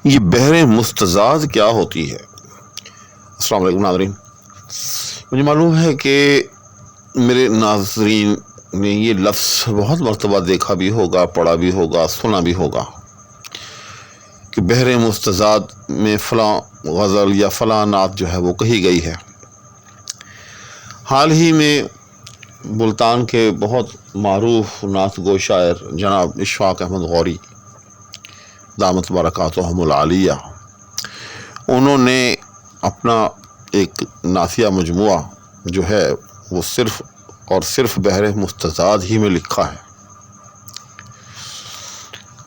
یہ بحر مستضاد کیا ہوتی ہے؟ السلام علیکم ناظرین، مجھے معلوم ہے کہ میرے ناظرین نے یہ لفظ بہت مرتبہ دیکھا بھی ہوگا، پڑھا بھی ہوگا، سنا بھی ہوگا کہ بحر مستضاد میں فلاں غزل یا فلاں نعت جو ہے وہ کہی گئی ہے۔ حال ہی میں ملتان کے بہت معروف نعت گو شاعر جناب اشفاق احمد غوری دامت برکاتہم العالیہ، انہوں نے اپنا ایک نعتیہ مجموعہ جو ہے وہ صرف اور صرف بحر مستضاد ہی میں لکھا ہے۔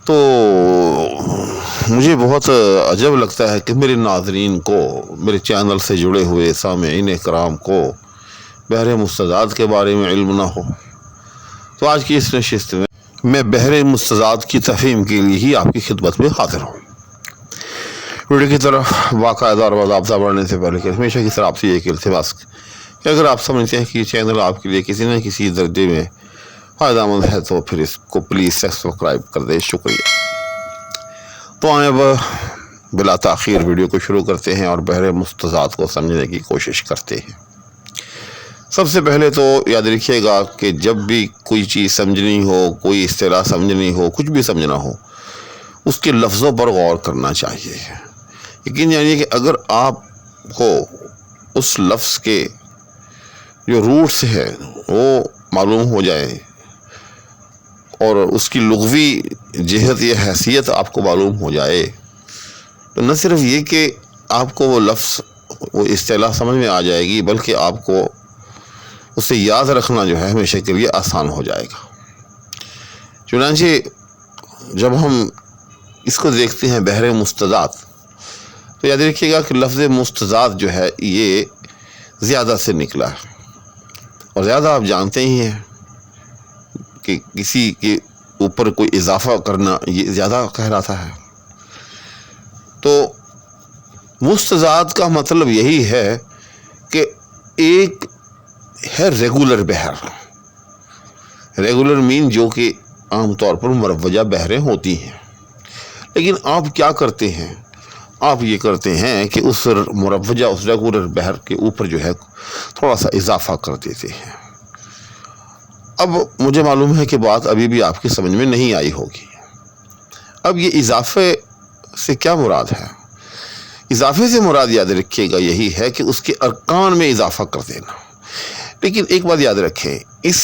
تو مجھے بہت عجب لگتا ہے کہ میرے ناظرین کو، میرے چینل سے جڑے ہوئے سامعین کرام کو بحر مستضاد کے بارے میں علم نہ ہو۔ تو آج کی اس نشست میں بحر مستضاد کی تفہیم کے لیے ہی آپ کی خدمت میں حاضر ہوں۔ ویڈیو کی طرف باقاعدہ اور باضابطہ بڑھنے سے پہلے کہ ہمیشہ کی طرح آپ سے یہ التماس کہ اگر آپ سمجھتے ہیں کہ یہ چینل آپ کے لیے کسی نہ کسی درجے میں فائدہ مند ہے تو پھر اس کو پلیز سبسکرائب کر دیں، شکریہ۔ تو آئیں اب بلا تاخیر ویڈیو کو شروع کرتے ہیں اور بحر مستضاد کو سمجھنے کی کوشش کرتے ہیں۔ سب سے پہلے تو یاد رکھیے گا کہ جب بھی کوئی چیز سمجھنی ہو، کوئی اصطلاح سمجھنی ہو، کچھ بھی سمجھنا ہو، اس کے لفظوں پر غور کرنا چاہیے۔ یقین جانیے کہ اگر آپ کو اس لفظ کے جو روٹس ہے وہ معلوم ہو جائے اور اس کی لغوی جہت یا حیثیت آپ کو معلوم ہو جائے تو نہ صرف یہ کہ آپ کو وہ لفظ، وہ اصطلاح سمجھ میں آ جائے گی، بلکہ آپ کو اسے یاد رکھنا جو ہے ہمیشہ کے لیے آسان ہو جائے گا۔ چنانچہ جب ہم اس کو دیکھتے ہیں بحر مستضاد، تو یاد رکھیے گا کہ لفظ مستضاد جو ہے یہ زیادہ سے نکلا ہے، اور زیادہ آپ جانتے ہی ہیں کہ کسی کے اوپر کوئی اضافہ کرنا یہ زیادہ کہلاتا ہے۔ تو مستضاد کا مطلب یہی ہے کہ ایک ہے ریگولر بحر، ریگولر مین جو کہ عام طور پر مروجہ بحریں ہوتی ہیں، لیکن آپ کیا کرتے ہیں؟ آپ یہ کرتے ہیں کہ اس مروجہ، اس ریگولر بحر کے اوپر جو ہے تھوڑا سا اضافہ کر دیتے ہیں۔ اب مجھے معلوم ہے کہ بات ابھی بھی آپ کی سمجھ میں نہیں آئی ہوگی۔ اب یہ اضافے سے کیا مراد ہے؟ اضافے سے مراد یاد رکھیے گا یہی ہے کہ اس کے ارکان میں اضافہ کر دینا۔ لیکن ایک بات یاد رکھیں، اس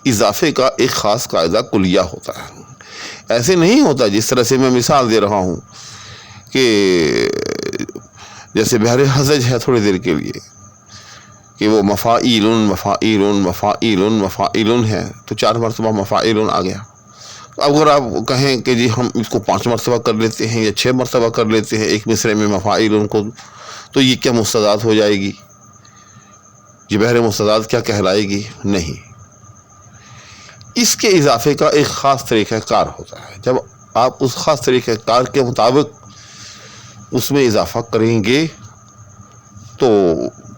اضافے کا ایک خاص قاعدہ کلیہ ہوتا ہے۔ ایسے نہیں ہوتا جس طرح سے میں مثال دے رہا ہوں کہ جیسے بحر حزج ہے تھوڑی دیر کے لیے کہ وہ مفاعیلن مفاعیلن مفاعیلن مفاعیلن ہے، تو 4 مرتبہ مفاعیلن آ گیا۔ اگر آپ کہیں کہ جی ہم اس کو 5 مرتبہ کر لیتے ہیں یا 6 مرتبہ کر لیتے ہیں ایک مصرعے میں مفاعیلن کو، تو یہ کیا مستضاد ہو جائے گی؟ یہ بحر مستضاد کیا کہلائے گی؟ نہیں۔ اس کے اضافے کا ایک خاص طریقہ کار ہوتا ہے۔ جب آپ اس خاص طریقہ کار کے مطابق اس میں اضافہ کریں گے تو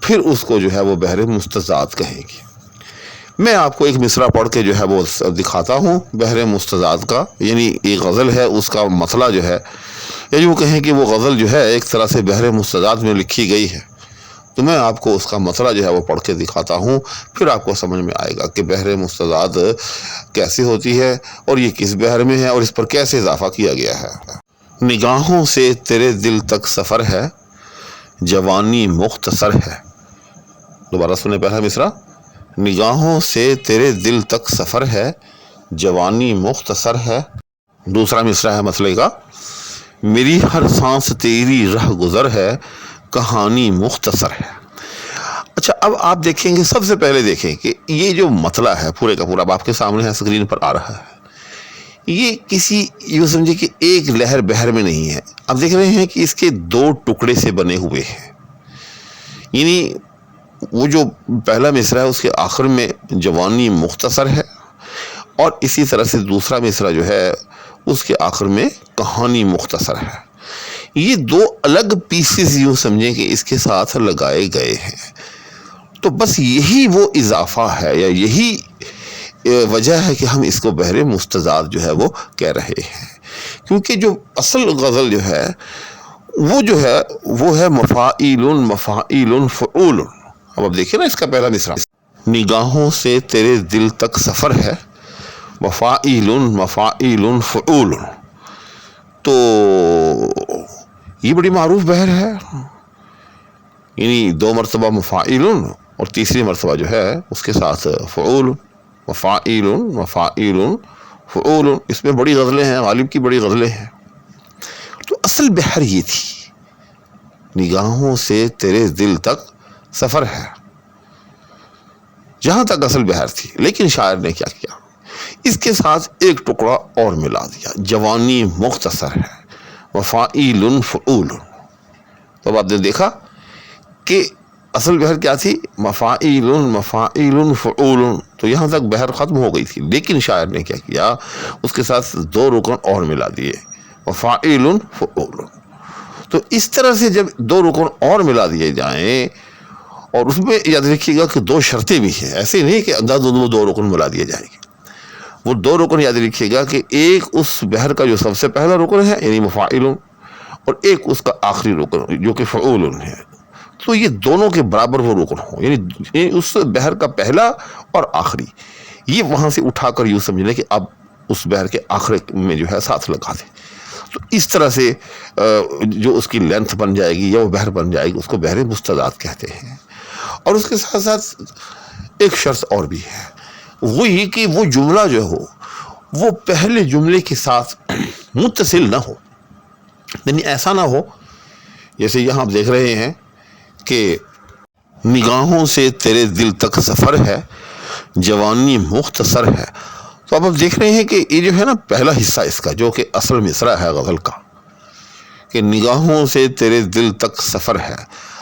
پھر اس کو جو ہے وہ بحر مستضاد کہیں گے۔ میں آپ کو ایک مصرع پڑھ کے جو ہے وہ دکھاتا ہوں بحر مستضاد کا، یعنی ایک غزل ہے، اس کا مطلع جو ہے، یا یوں کہیں کہ وہ غزل جو ہے ایک طرح سے بحر مستضاد میں لکھی گئی ہے، تو میں آپ کو اس کا مطلع جو ہے وہ پڑھ کے دکھاتا ہوں، پھر آپ کو سمجھ میں آئے گا کہ بحر مستضاد کیسی ہوتی ہے اور یہ کس بحر میں ہے اور اس پر کیسے اضافہ کیا گیا ہے۔ نگاہوں سے تیرے دل تک سفر ہے، جوانی مختصر ہے۔ دوبارہ سنیں پہلا مصرع، نگاہوں سے تیرے دل تک سفر ہے، جوانی مختصر ہے۔ دوسرا مصرع ہے مسئلے کا، میری ہر سانس تیری رہ گزر ہے، کہانی مختصر ہے۔ اچھا، اب آپ دیکھیں گے، سب سے پہلے دیکھیں کہ یہ جو مطلع ہے پورے کا پورا آپ کے سامنے ہے، اسکرین پر آ رہا ہے، یہ کسی یوں سمجھے کہ ایک لہر بحر میں نہیں ہے۔ آپ دیکھ رہے ہیں کہ اس کے 2 ٹکڑے سے بنے ہوئے ہیں، یعنی وہ جو پہلا مصرع ہے اس کے آخر میں جوانی مختصر ہے، اور اسی طرح سے دوسرا مصرع جو ہے اس کے آخر میں کہانی مختصر ہے۔ یہ 2 الگ پیسز یوں سمجھیں کہ اس کے ساتھ لگائے گئے ہیں۔ تو بس یہی وہ اضافہ ہے یا یہی وجہ ہے کہ ہم اس کو بحر مستضاد جو ہے وہ کہہ رہے ہیں، کیونکہ جو اصل غزل جو ہے وہ جو ہے وہ ہے مفاعیل مفاعیل فعول. اب دیکھیں نا اس کا پہلا مصرع، نگاہوں سے تیرے دل تک سفر ہے، مفاعیل مفاعیل فعول. تو یہ بڑی معروف بحر ہے، یعنی 2 مرتبہ مفاعیل اور تیسری مرتبہ جو ہے اس کے ساتھ فعول، مفاعیل مفاعیل فعول. اس میں بڑی غزلیں ہیں، غالب کی بڑی غزلیں ہیں. تو اصل بحر یہ تھی، نگاہوں سے تیرے دل تک سفر ہے، جہاں تک اصل بحر تھی. لیکن شاعر نے کیا کیا، اس کے ساتھ ایک ٹکڑا اور ملا دیا، جوانی مختصر ہے، مفاعیل فعول. تو اب آپ نے دیکھا کہ اصل بحر کیا تھی، مفاعیل مفاعیل فعول. تو یہاں تک بحر ختم ہو گئی تھی، لیکن شاعر نے کیا کیا، اس کے ساتھ 2 رکن اور ملا دیے، مفاعیل فعول. تو اس طرح سے جب 2 رکن اور ملا دیے جائیں، اور اس میں یاد رکھیے گا کہ 2 شرطیں بھی ہیں، ایسے نہیں کہ انداز 2 رکن ملا دیے جائیں گے. وہ 2 رکن یاد رکھیے گا کہ ایک اس بحر کا جو سب سے پہلا رکن ہے یعنی مفاعیل، اور ایک اس کا آخری رکن جو کہ فعول ہے. تو یہ دونوں کے برابر وہ رکن ہوں، یعنی اس بحر کا پہلا اور آخری، یہ وہاں سے اٹھا کر یوں سمجھ لیں کہ اب اس بحر کے آخر میں جو ہے ساتھ لگا دیں. تو اس طرح سے جو اس کی لینتھ بن جائے گی یا وہ بحر بن جائے گی، اس کو بحر مستضاد کہتے ہیں. اور اس کے ساتھ ساتھ ایک شرط اور بھی ہے، وہ یہ کہ وہ جملہ جو ہو وہ پہلے جملے کے ساتھ متصل نہ ہو. یعنی ایسا نہ ہو جیسے یہاں آپ دیکھ رہے ہیں کہ نگاہوں سے تیرے دل تک سفر ہے، جوانی مختصر ہے. تو اب آپ دیکھ رہے ہیں کہ یہ جو ہے نا پہلا حصہ اس کا جو کہ اصل مصرع ہے غزل کا، کہ نگاہوں سے تیرے دل تک سفر ہے،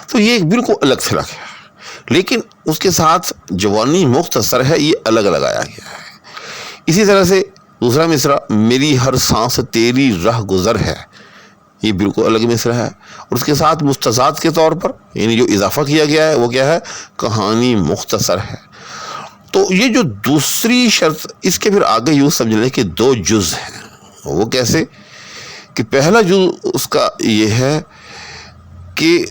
تو یہ بالکل الگ تھلگ ہے. لیکن اس کے ساتھ جوانی مختصر ہے یہ الگ لگایا گیا ہے. اسی طرح سے دوسرا مصرع، میری ہر سانس تیری رہ گزر ہے، یہ بالکل الگ مصرع ہے. اور اس کے ساتھ مستضاد کے طور پر یعنی جو اضافہ کیا گیا ہے وہ کیا ہے، کہانی مختصر ہے. تو یہ جو دوسری شرط، اس کے پھر آگے یوں سمجھ لیں کہ 2 جز ہیں. وہ کیسے کہ پہلا جز اس کا یہ ہے کہ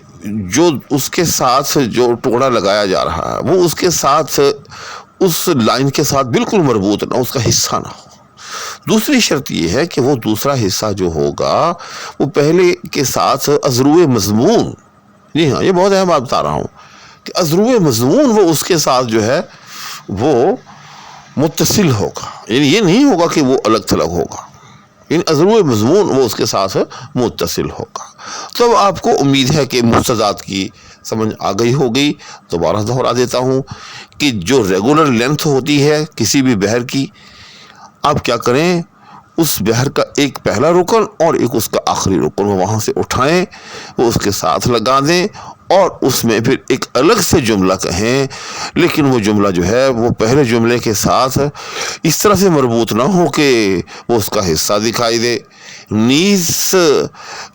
جو اس کے ساتھ جو ٹکڑا لگایا جا رہا ہے وہ اس کے ساتھ اس لائن کے ساتھ بالکل مربوط نہ، اس کا حصہ نہ ہو. دوسری شرط یہ ہے کہ وہ دوسرا حصہ جو ہوگا وہ پہلے کے ساتھ ازروِ مضمون، جی ہاں یہ بہت اہم بات بتا رہا ہوں کہ ازروِ مضمون وہ اس کے ساتھ جو ہے وہ متصل ہوگا. یعنی یہ نہیں ہوگا کہ وہ الگ تھلگ ہوگا، یعنی ازروِ مضمون وہ اس کے ساتھ متصل ہوگا. تو اب آپ کو امید ہے کہ مستضاد کی سمجھ آ گئی ہوگی. دوبارہ دہرا دیتا ہوں کہ جو ریگولر لینتھ ہوتی ہے کسی بھی بحر کی، آپ کیا کریں، اس بحر کا ایک پہلا رکن اور ایک اس کا آخری رکن وہ وہاں سے اٹھائیں، وہ اس کے ساتھ لگا دیں، اور اس میں پھر ایک الگ سے جملہ کہیں. لیکن وہ جملہ جو ہے وہ پہلے جملے کے ساتھ اس طرح سے مربوط نہ ہو کہ وہ اس کا حصہ دکھائی دے، نیز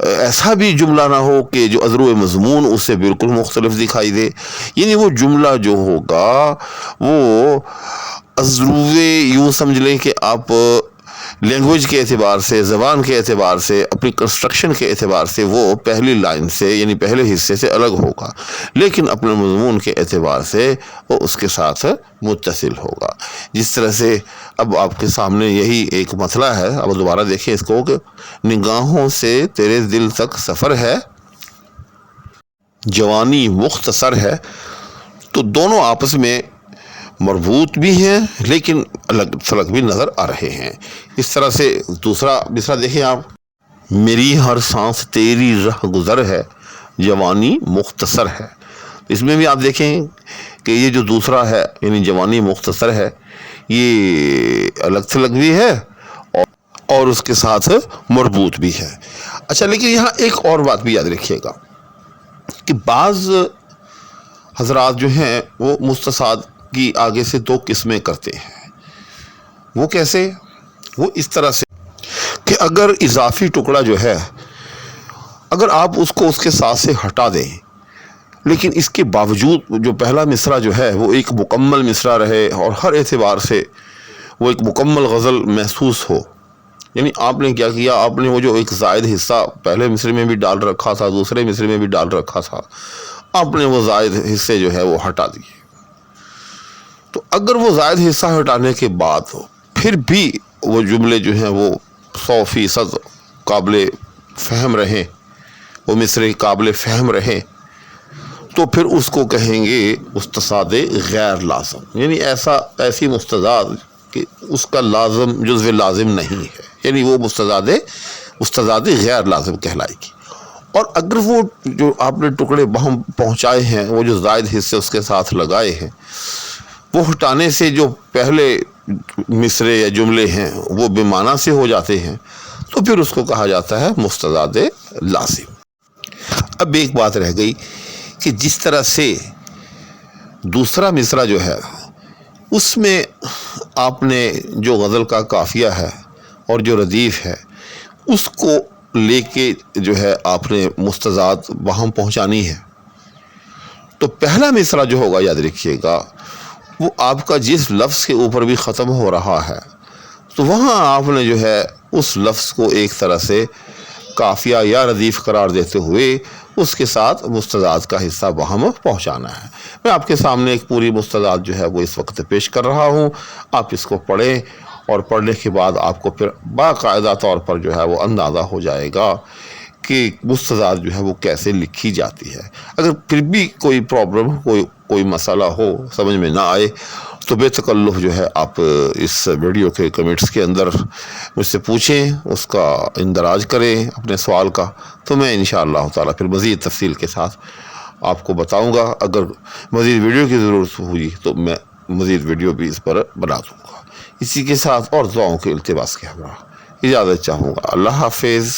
ایسا بھی جملہ نہ ہو کہ جو ازروِ مضمون اس سے بالکل مختلف دکھائی دے. یعنی وہ جملہ جو ہوگا وہ ازروِ، یوں سمجھ لیں کہ آپ لینگویج کے اعتبار سے، زبان کے اعتبار سے، اپنی کنسٹرکشن کے اعتبار سے وہ پہلی لائن سے یعنی پہلے حصے سے الگ ہوگا، لیکن اپنے مضمون کے اعتبار سے وہ اس کے ساتھ متصل ہوگا. جس طرح سے اب آپ کے سامنے یہی ایک مسئلہ ہے. اب دوبارہ دیکھیں اس کو کہ نگاہوں سے تیرے دل تک سفر ہے، جوانی مختصر ہے. تو دونوں آپس میں مربوط بھی ہیں لیکن الگ تھلگ بھی نظر آ رہے ہیں. اس طرح سے دوسرا مصرع دیکھیں آپ، میری ہر سانس تیری رہ گزر ہے، جوانی مختصر ہے. اس میں بھی آپ دیکھیں کہ یہ جو دوسرا ہے یعنی جوانی مختصر ہے یہ الگ تھلگ بھی ہے اور اس کے ساتھ مربوط بھی ہے. اچھا لیکن یہاں ایک اور بات بھی یاد رکھیے گا کہ بعض حضرات جو ہیں وہ مستضاد کی آگے سے 2 قسمیں کرتے ہیں. وہ کیسے؟ وہ اس طرح سے کہ اگر اضافی ٹکڑا جو ہے اگر آپ اس کو اس کے ساتھ سے ہٹا دیں، لیکن اس کے باوجود جو پہلا مصرع جو ہے وہ ایک مکمل مصرع رہے اور ہر اعتبار سے وہ ایک مکمل غزل محسوس ہو، یعنی آپ نے کیا کیا، آپ نے وہ جو ایک زائد حصہ پہلے مصرے میں بھی ڈال رکھا تھا، دوسرے مصرے میں بھی ڈال رکھا تھا، آپ نے وہ زائد حصے جو ہے وہ ہٹا دیے۔ تو اگر وہ زائد حصہ ہٹانے کے بعد پھر بھی وہ جملے جو ہیں وہ 100% قابل فہم رہیں، وہ مصرے قابل فہم رہیں، تو پھر اس کو کہیں گے مستضاد غیر لازم، یعنی ایسی مستضاد کہ اس کا لازم جزو لازم نہیں ہے، یعنی وہ مستضاد غیر لازم کہلائے گی۔ اور اگر وہ جو آپ نے ٹکڑے بہم پہنچائے ہیں، وہ جو زائد حصے اس کے ساتھ لگائے ہیں، وہ ہٹانے سے جو پہلے مصرے یا جملے ہیں وہ بے معنی سے ہو جاتے ہیں، تو پھر اس کو کہا جاتا ہے مستضاد لازم۔ اب ایک بات رہ گئی کہ جس طرح سے دوسرا مصرع جو ہے اس میں آپ نے جو غزل کا قافیہ ہے اور جو ردیف ہے اس کو لے کے جو ہے آپ نے مستضاد وہم پہنچانی ہے، تو پہلا مصرع جو ہوگا یاد رکھیے گا وہ آپ کا جس لفظ کے اوپر بھی ختم ہو رہا ہے، تو وہاں آپ نے جو ہے اس لفظ کو ایک طرح سے قافیہ یا ردیف قرار دیتے ہوئے اس کے ساتھ مستضاد کا حصہ وہم پہنچانا ہے۔ میں آپ کے سامنے ایک پوری مستضاد جو ہے وہ اس وقت پیش کر رہا ہوں، آپ اس کو پڑھیں، اور پڑھنے کے بعد آپ کو پھر باقاعدہ طور پر جو ہے وہ اندازہ ہو جائے گا کہ مستضاد جو ہے وہ کیسے لکھی جاتی ہے۔ اگر پھر بھی کوئی پرابلم، کوئی مسئلہ ہو، سمجھ میں نہ آئے، تو بے تکلف جو ہے آپ اس ویڈیو کے کمنٹس کے اندر مجھ سے پوچھیں، اس کا اندراج کریں اپنے سوال کا، تو میں انشاءاللہ تعالیٰ پھر مزید تفصیل کے ساتھ آپ کو بتاؤں گا۔ اگر مزید ویڈیو کی ضرورت ہوئی تو میں مزید ویڈیو بھی اس پر بنا دوں گا۔ اسی کے ساتھ اور دعاؤں کے التماس کے ہمراہ اجازت چاہوں گا۔ اللہ حافظ۔